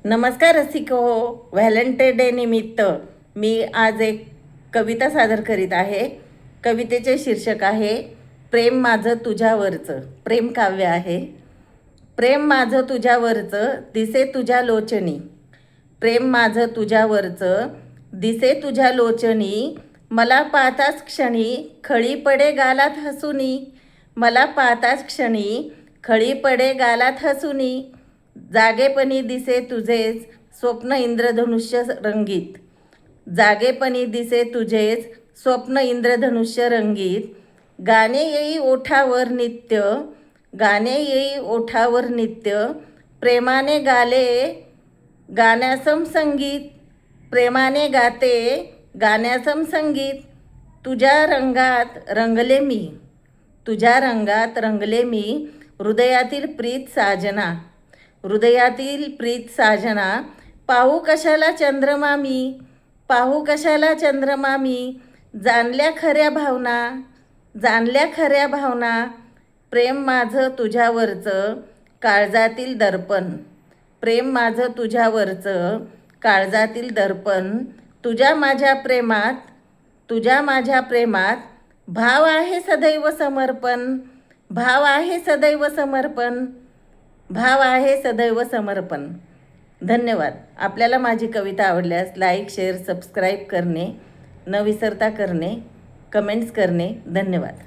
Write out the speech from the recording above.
नमस्कार रसिको, Valentine day निमित्त मी आज एक कविता सादर करीत आहे. कवितेचे शीर्षक आहे प्रेम माझं तुझ्यावरचं. प्रेम काव्य आहे. प्रेम माझं तुझ्यावरचं दिसे तुझ्या लोचनी. प्रेम माझं तुझ्यावरचं दिसे तुझ्या लोचनी. मला पाहताच क्षणी खळी पडे गालात हसुनी. मला पाहताच क्षणी खळी पडे गालात हसुनी. जागेपणी दिसे तुझेच स्वप्न इंद्रधनुष्य रंगीत. जागेपणी दिसे तुझेच स्वप्न इंद्रधनुष्य रंगीत. गाणे येई ओठावर नित्य, गाणे येई ओठावर नित्य. प्रेमाने गाले गाण्यासम संगीत, प्रेमाने गाते गाण्यासम संगीत. तुझ्या रंगात रंगले मी, तुझ्या रंगात रंगले मी. हृदयातील प्रीत साजना, हृदयातील प्रीत साजना. पाहू कशाला चंद्रमा मी, पाहू कशाला चंद्रमा मी. जाणल्या खऱ्या भावना, जाणल्या खऱ्या भावना. प्रेम माझं तुझ्यावरचं काळजातील दर्पण, प्रेम माझं तुझ्यावरचं काळजातील दर्पण. तुझ्या माझ्या प्रेमात, तुझ्या माझ्या प्रेमात भाव आहे सदैव समर्पण, भाव आहे सदैव समर्पण, भाव आहे सदैव समर्पण. धन्यवाद. आपल्याला माझी कविता आवडल्यास लाईक, शेअर, सबस्क्राईब करणे न विसरता करणे, कमेंट्स करणे. धन्यवाद.